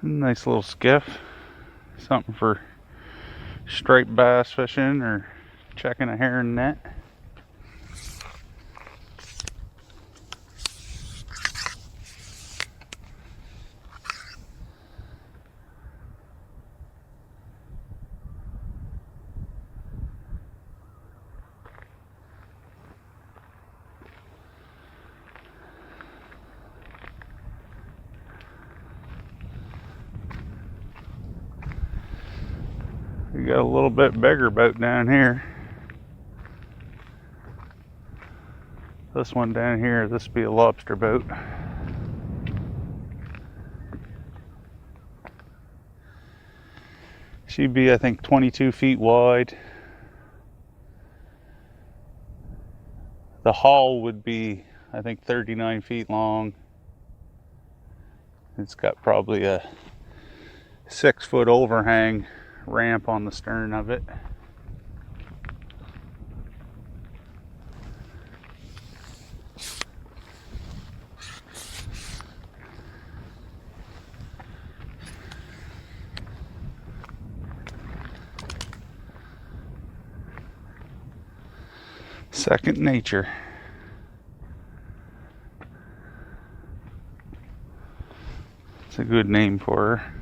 Nice little skiff. Something for striped bass fishing or checking a herring net. We got a little bit bigger boat down here. This one down here, this would be a lobster boat. She'd be, I think, 22 feet wide. The hull would be, I think, 39 feet long. It's got probably a 6-foot overhang ramp on the stern of it. Second nature. It's a good name for her.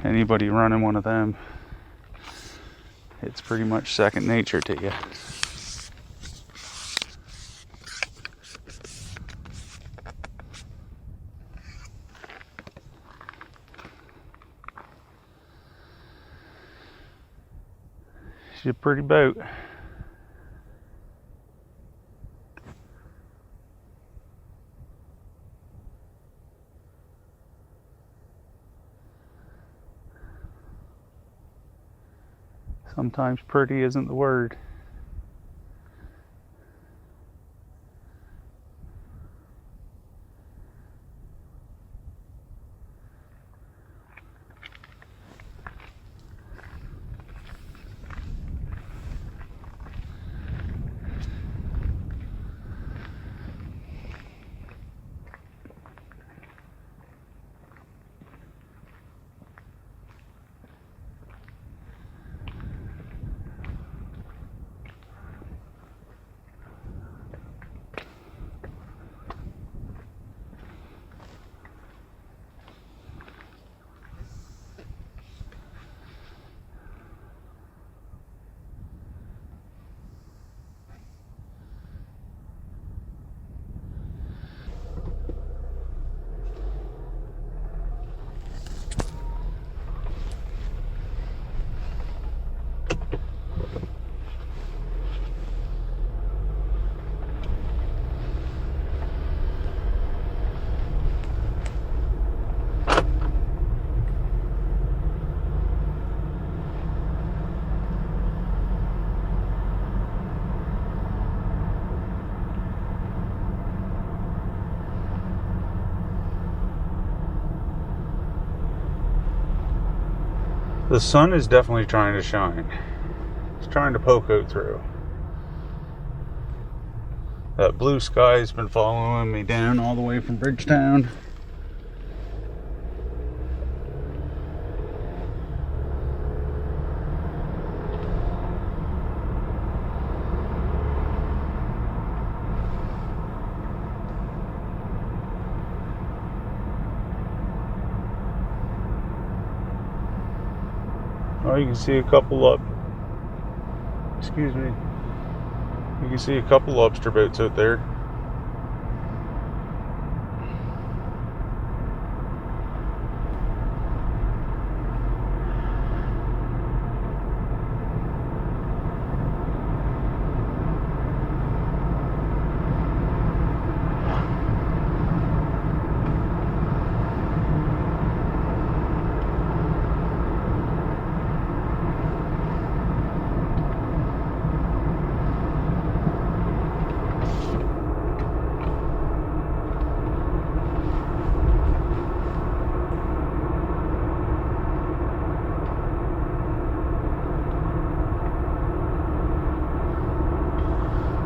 Anybody running one of them, it's pretty much second nature to you. She's a pretty boat. Sometimes pretty isn't the word. The sun is definitely trying to shine. It's trying to poke out through. That blue sky's been following me down all the way from Bridgetown. Oh, you can see a couple up. Excuse me. You can see a couple lobster boats out there.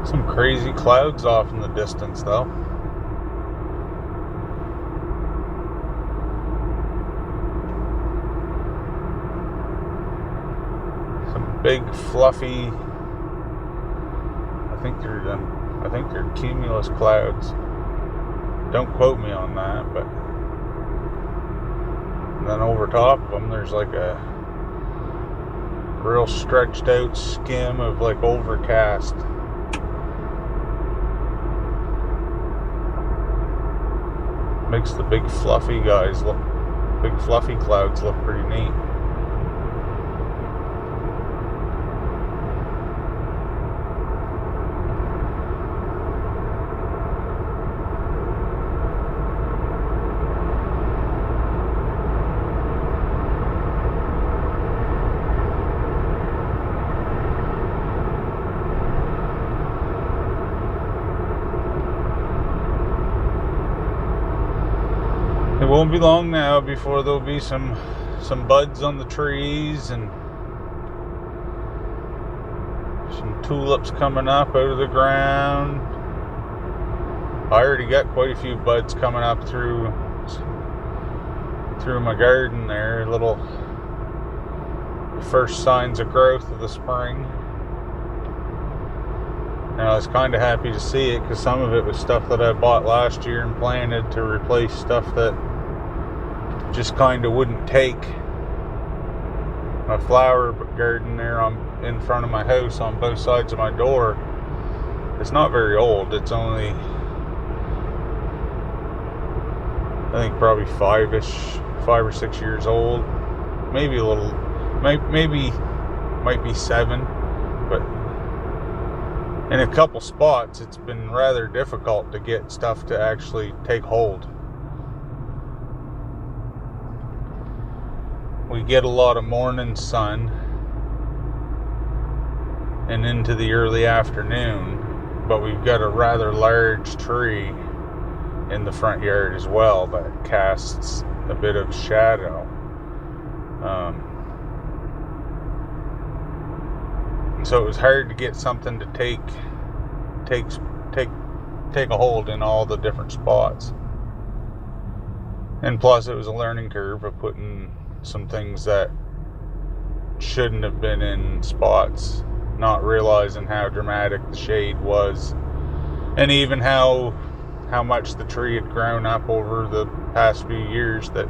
Some crazy clouds off in the distance, though. big fluffy, I think they're cumulus clouds. Don't quote me on that, but and then over top of them there's like a real stretched out skim of like overcast. Makes the big fluffy clouds look pretty neat. It won't be long now before there'll be some buds on the trees and some tulips coming up out of the ground. I already got quite a few buds coming up through my garden there, little first signs of growth of the spring. And I was kind of happy to see it because some of it was stuff that I bought last year and planted to replace stuff that just kind of wouldn't take. My flower garden there in front of my house on both sides of my door, it's not very old. It's only, I think, probably 5 or 6 years old. Maybe a little, maybe might be 7, but in a couple spots it's been rather difficult to get stuff to actually take hold. We get a lot of morning sun and into the early afternoon, but we've got a rather large tree in the front yard as well that casts a bit of shadow. So it was hard to get something to take a hold in all the different spots. And plus it was a learning curve of putting some things that shouldn't have been in spots, not realizing how dramatic the shade was, and even how much the tree had grown up over the past few years, that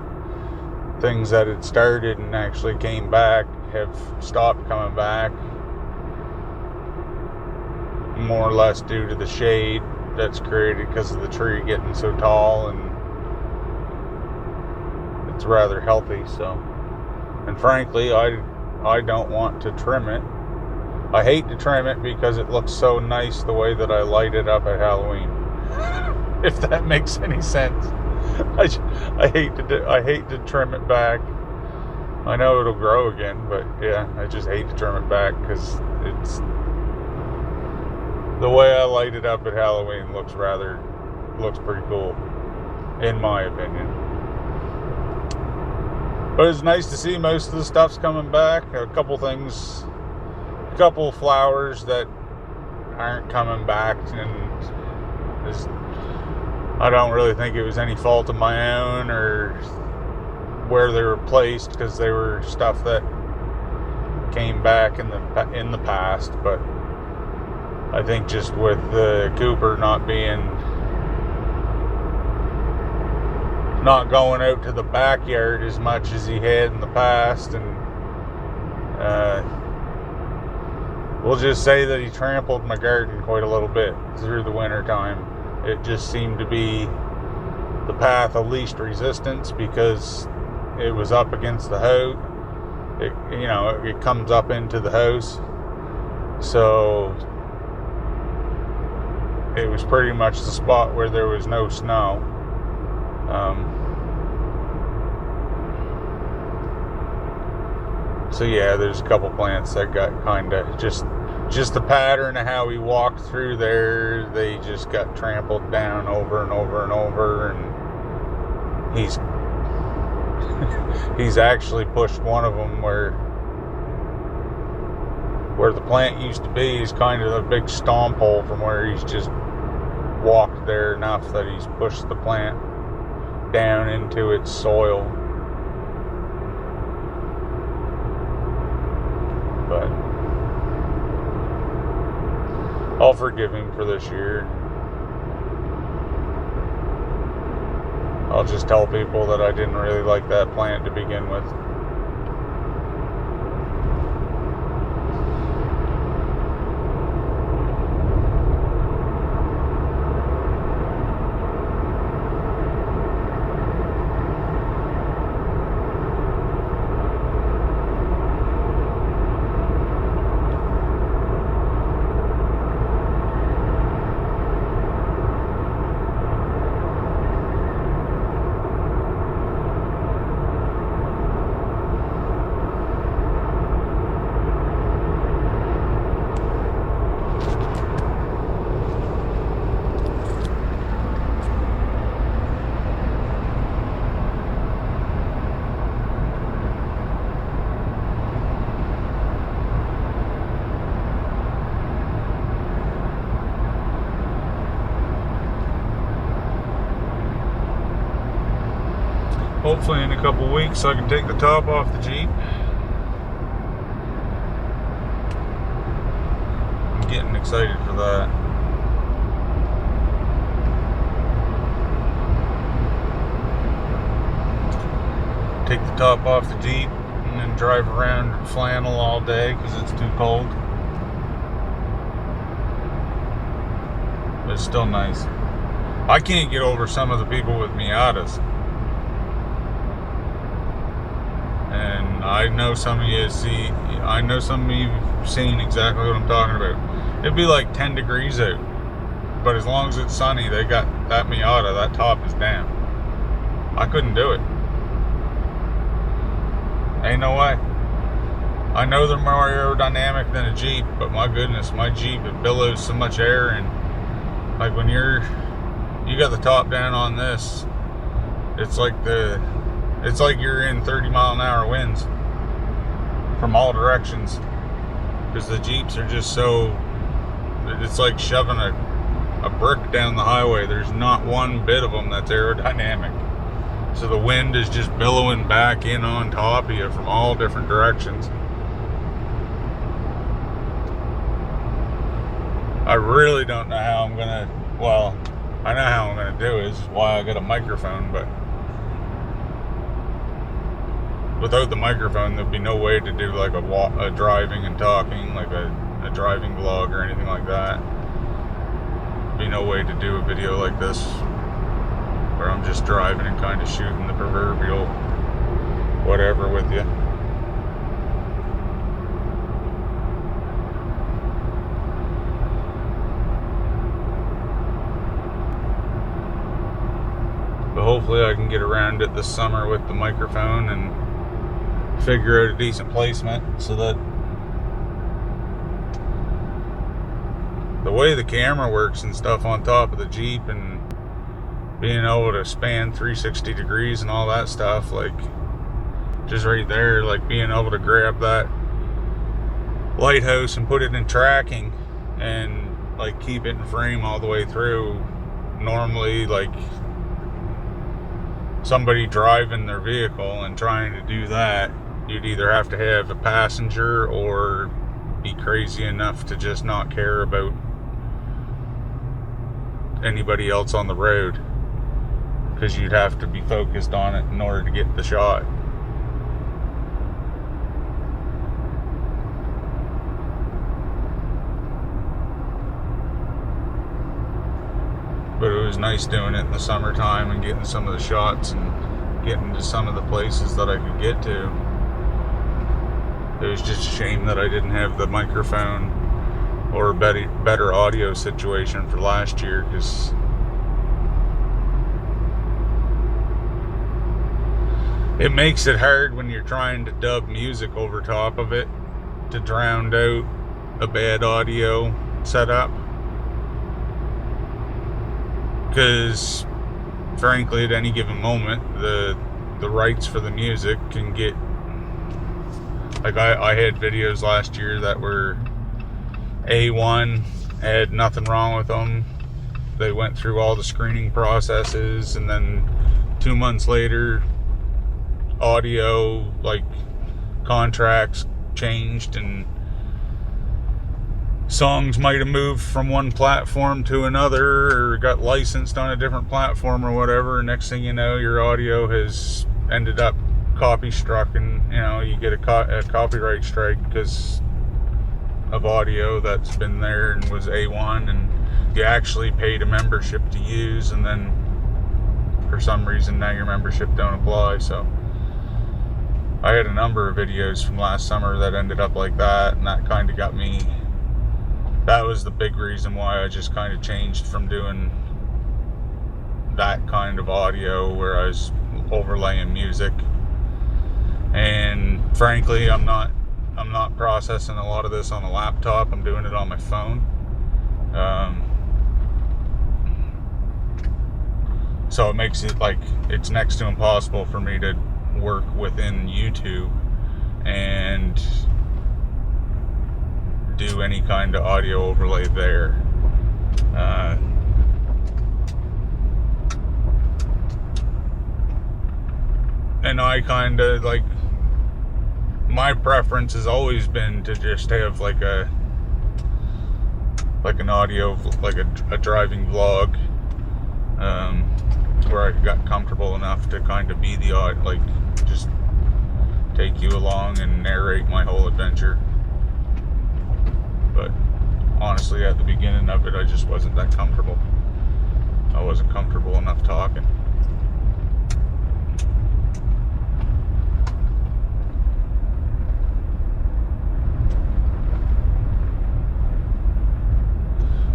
things that had started and actually came back have stopped coming back, more or less due to the shade that's created because of the tree getting so tall, and it's rather healthy. So, and frankly, I don't want to trim it. I hate to trim it because it looks so nice the way that I light it up at Halloween. If that makes any sense. I hate to trim it back. I know it'll grow again, but yeah, I just hate to trim it back because it's the way I light it up at Halloween looks pretty cool, in my opinion. But it's nice to see most of the stuff's coming back. A couple flowers that aren't coming back, and I don't really think it was any fault of my own or where they were placed, because they were stuff that came back in the past. But I think just with the Cooper not going out to the backyard as much as he had in the past, and we'll just say that he trampled my garden quite a little bit through the winter time. It just seemed to be the path of least resistance because it was up against the house. It comes up into the house, so it was pretty much the spot where there was no snow. So yeah, there's a couple plants that got kind of just the pattern of how he walked through there. They just got trampled down over and over and over, and he's actually pushed one of them where the plant used to be is kind of a big stomp hole from where he's just walked there enough that he's pushed the plant down into its soil. But I'll forgive him for this year. I'll just tell people that I didn't really like that plant to begin with. Hopefully in a couple weeks I can take the top off the Jeep. I'm getting excited for that. Take the top off the Jeep and then drive around in flannel all day because it's too cold. But it's still nice. I can't get over some of the people with Miatas. And I know some of you seen exactly what I'm talking about. It'd be like 10 degrees out, but as long as it's sunny, they got that Miata, that top is down. I couldn't do it. Ain't no way. I know they're more aerodynamic than a Jeep, but my goodness, my Jeep, it billows so much air, and like when you got the top down on this, it's like you're in 30-mile-an-hour winds from all directions, because the Jeeps are just so, it's like shoving a brick down the highway. There's not one bit of them that's aerodynamic. So the wind is just billowing back in on top of you from all different directions. I really don't know how I'm gonna, well, I know how I'm gonna do it. This is why I got a microphone, but without the microphone, there'd be no way to do like a driving and talking, like a driving vlog or anything like that. There'd be no way to do a video like this where I'm just driving and kind of shooting the proverbial whatever with you. But hopefully I can get around it this summer with the microphone and figure out a decent placement so that the way the camera works and stuff on top of the Jeep and being able to span 360 degrees and all that stuff, like just right there, like being able to grab that lighthouse and put it in tracking and like keep it in frame all the way through. Normally, like somebody driving their vehicle and trying to do that, you'd either have to have a passenger or be crazy enough to just not care about anybody else on the road, because you'd have to be focused on it in order to get the shot. But it was nice doing it in the summertime and getting some of the shots and getting to some of the places that I could get to. It was just a shame that I didn't have the microphone or a better audio situation for last year, because it makes it hard when you're trying to dub music over top of it to drown out a bad audio setup. Because frankly, at any given moment, the rights for the music can get, like I had videos last year that were A1, had nothing wrong with them. They went through all the screening processes, and then 2 months later, audio like contracts changed, and songs might have moved from one platform to another or got licensed on a different platform or whatever. Next thing you know, your audio has ended up copy struck, and you get a copyright strike because of audio that's been there and was A1, and you actually paid a membership to use, and then for some reason now your membership don't apply. So I had a number of videos from last summer that ended up like that, and that kind of got me. That was the big reason why I just kind of changed from doing that kind of audio where I was overlaying music. And frankly, I'm not processing a lot of this on a laptop. I'm doing it on my phone. So it makes it like it's next to impossible for me to work within YouTube and do any kind of audio overlay there. And I kind of like, my preference has always been to just have like an audio, like a driving vlog, where I got comfortable enough to kind of be the like just take you along and narrate my whole adventure. But honestly, at the beginning of it, I just wasn't that comfortable. I wasn't comfortable enough talking.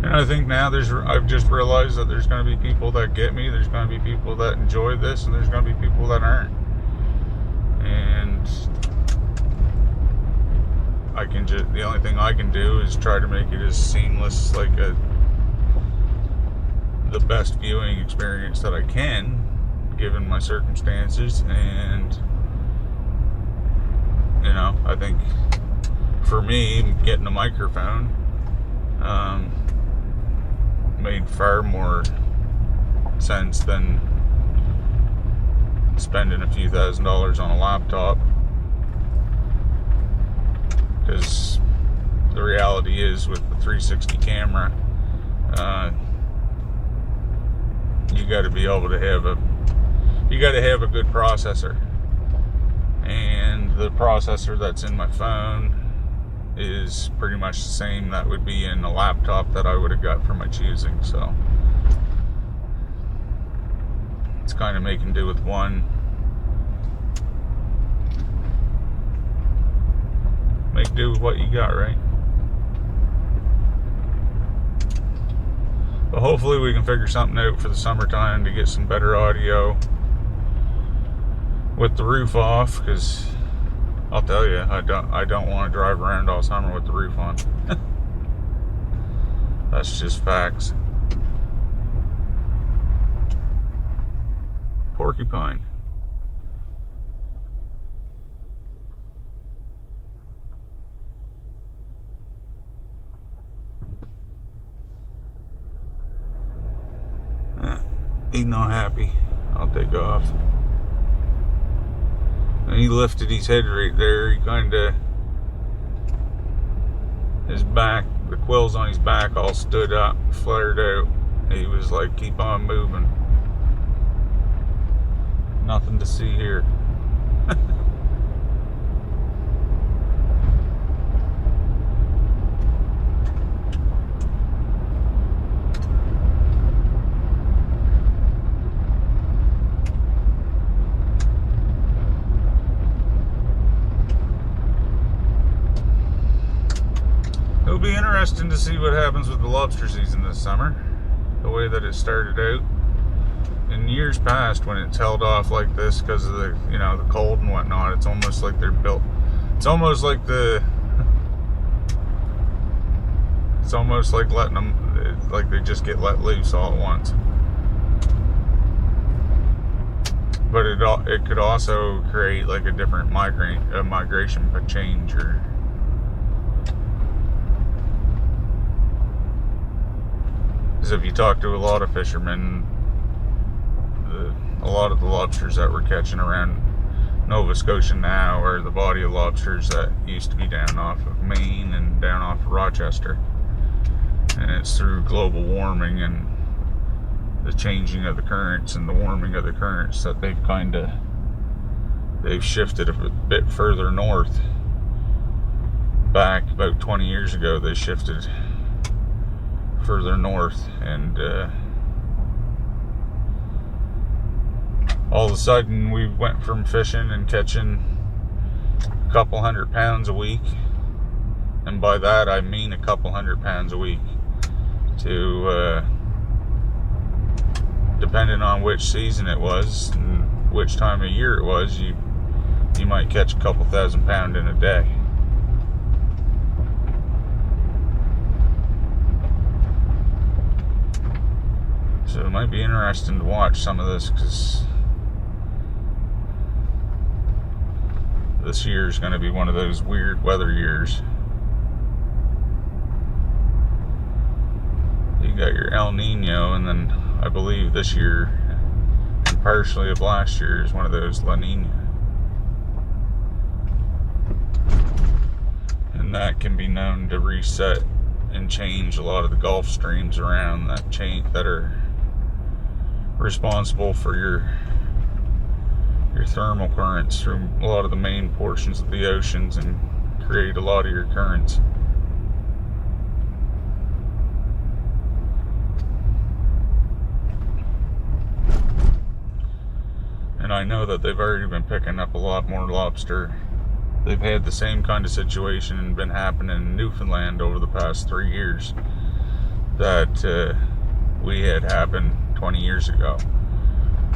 And I think now I've just realized that there's going to be people that get me, there's going to be people that enjoy this, and there's going to be people that aren't. And the only thing I can do is try to make it as seamless, like the best viewing experience that I can, given my circumstances. And I think for me, getting a microphone made far more sense than spending a few $1,000s on a laptop. Because the reality is, with the 360 camera, you got to be able to have a good processor, and the processor that's in my phone is pretty much the same that would be in a laptop that I would have got for my choosing. So it's kind of making do with one. Make do with what you got, right? But hopefully we can figure something out for the summertime to get some better audio with the roof off, because I'll tell you, I don't want to drive around all summer with the roof on. That's just facts. Porcupine. He's not happy. I'll take off. And he lifted his head right there. He kind of, his back, the quills on his back all stood up, flared out. He was like, keep on moving. Nothing to see here. It'll be interesting to see what happens with the lobster season this summer, the way that it started out. In years past, when it's held off like this because of the, the cold and whatnot, it's almost like they're built. It's almost like it's almost like letting them, like they just get let loose all at once. But it could also create like a different migration change, or because if you talk to a lot of fishermen, a lot of the lobsters that we're catching around Nova Scotia now are the body of lobsters that used to be down off of Maine and down off of Rochester. And it's through global warming and the changing of the currents and the warming of the currents that they've shifted a bit further north. Back about 20 years ago, they shifted further north, and all of a sudden we went from fishing and catching a couple 100 pounds a week, and by that I mean a couple 100 pounds a week, to depending on which season it was and which time of year it was, you might catch a couple 1,000 pound in a day. So it might be interesting to watch some of this, because this year is going to be one of those weird weather years. You got your El Nino, and then I believe this year and partially of last year is one of those La Nina. And that can be known to reset and change a lot of the Gulf streams around that are responsible for your thermal currents through a lot of the main portions of the oceans and create a lot of your currents. And I know that they've already been picking up a lot more lobster. They've had the same kind of situation and been happening in Newfoundland over the past 3 years that we had happened 20 years ago,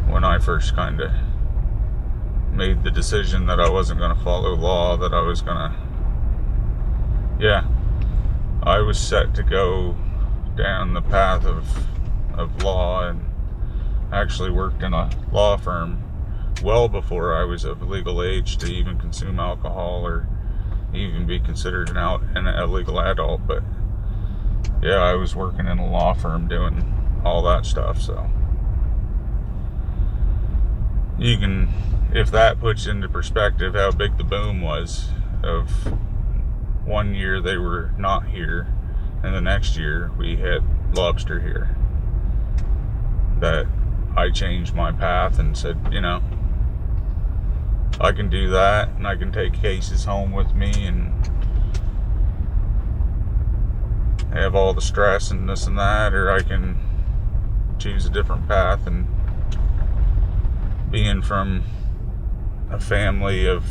when I first kind of made the decision that I wasn't going to follow law, that I was going to, I was set to go down the path of law, and actually worked in a law firm well before I was of legal age to even consume alcohol or even be considered an illegal adult. But yeah, I was working in a law firm doing all that stuff. So you can, if that puts into perspective how big the boom was of 1 year they were not here, and the next year we had lobster here, that I changed my path and said, I can do that, and I can take cases home with me and have all the stress and this and that, or I can choose a different path. And being from a family of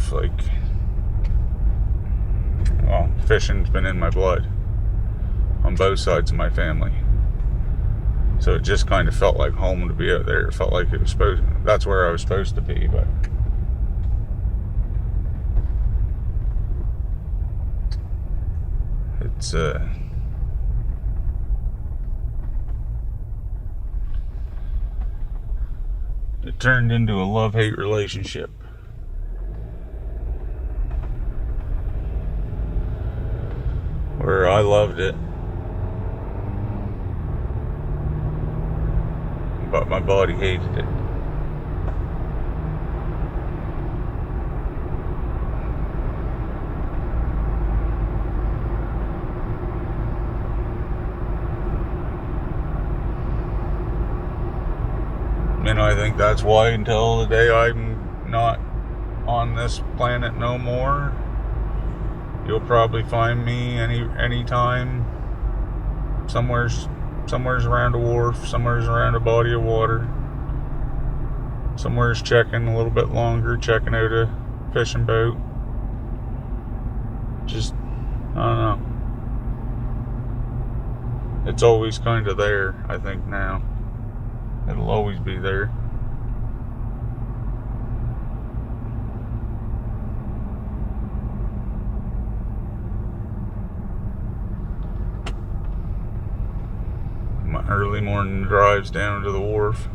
fishing's been in my blood on both sides of my family. So it just kind of felt like home to be out there. It felt like that's where I was supposed to be, but it's it turned into a love-hate relationship. Where I loved it, but my body hated it. And I think that's why, until the day I'm not on this planet no more, you'll probably find me anytime somewhere's around a wharf, somewhere's around a body of water, somewhere's checking a little bit longer, checking out a fishing boat. Just, I don't know. It's always kind of there, I think, now. It'll always be there. My early morning drives down to the wharf.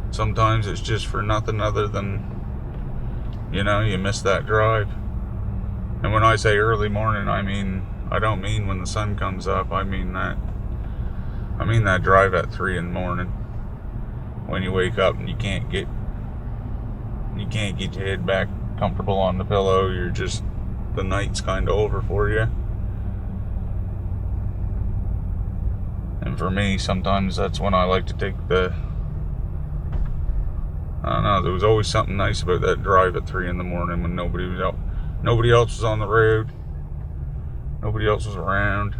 Sometimes it's just for nothing other than, you miss that drive. And when I say early morning, I don't mean when the sun comes up. I mean that drive at 3 in the morning. When you wake up and you can't get your head back comfortable on the pillow, the night's kind of over for you. And for me, sometimes that's when I like to take the... I don't know, there was always something nice about that drive at 3 in the morning when nobody was out. Nobody else was on the road. Nobody else was around.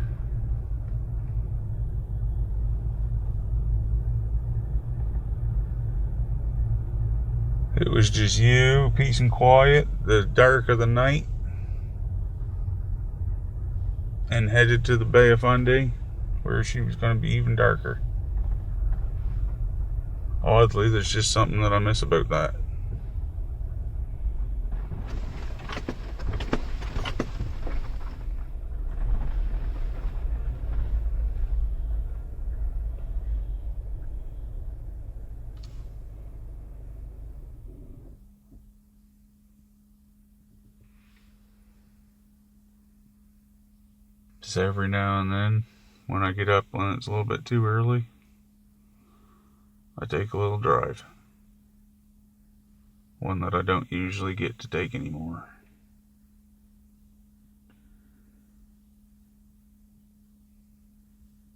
It was just you, peace and quiet, the dark of the night, and headed to the Bay of Fundy, where she was going to be even darker. Oddly, there's just something that I miss about that. Just every now and then, when I get up when it's a little bit too early, I take a little drive. One that I don't usually get to take anymore.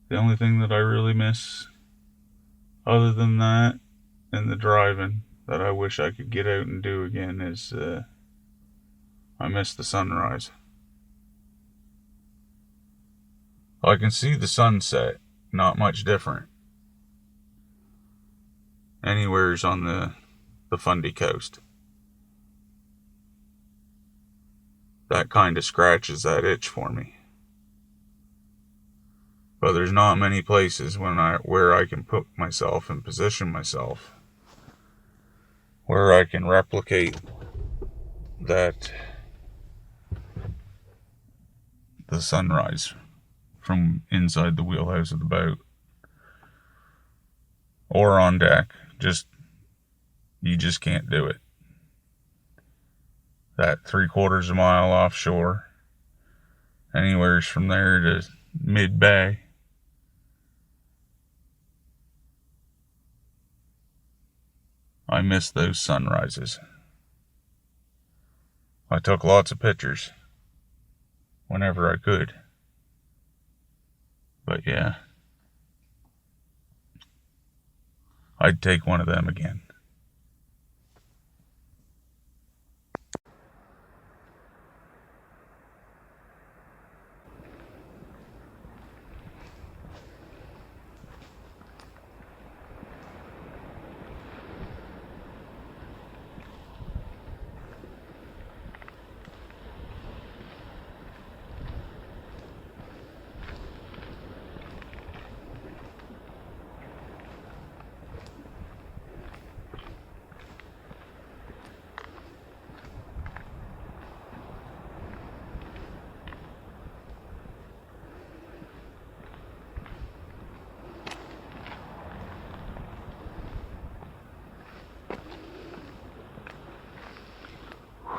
The only thing that I really miss, other than that, and the driving, that I wish I could get out and do again is, I miss the sunrise. I can see the sunset, not much different. Anywhere's on the Fundy coast. That kind of scratches that itch for me. But there's not many places where I can put myself and position myself where I can replicate that, the sunrise from inside the wheelhouse of the boat or on deck. You just can't do it. That 3/4 mile offshore, anywhere from there to mid-bay, I miss those sunrises. I took lots of pictures whenever I could. But yeah, I'd take one of them again.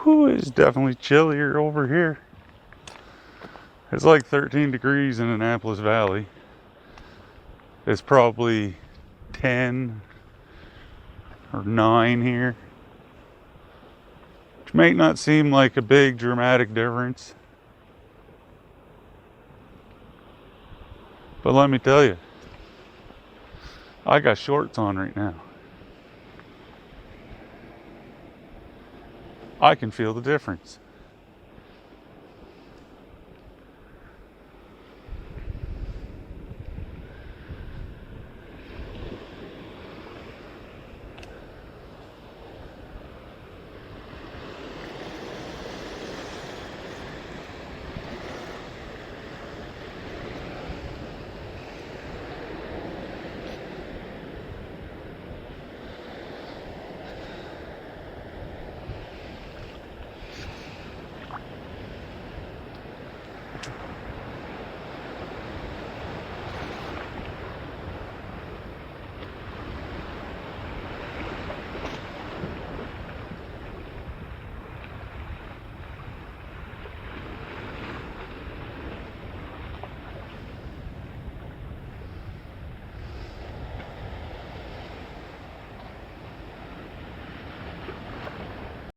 Whew, it's definitely chillier over here. It's like 13 degrees in Annapolis Valley. It's probably 10 or 9 here, which may not seem like a big dramatic difference. But let me tell you, I got shorts on right now. I can feel the difference.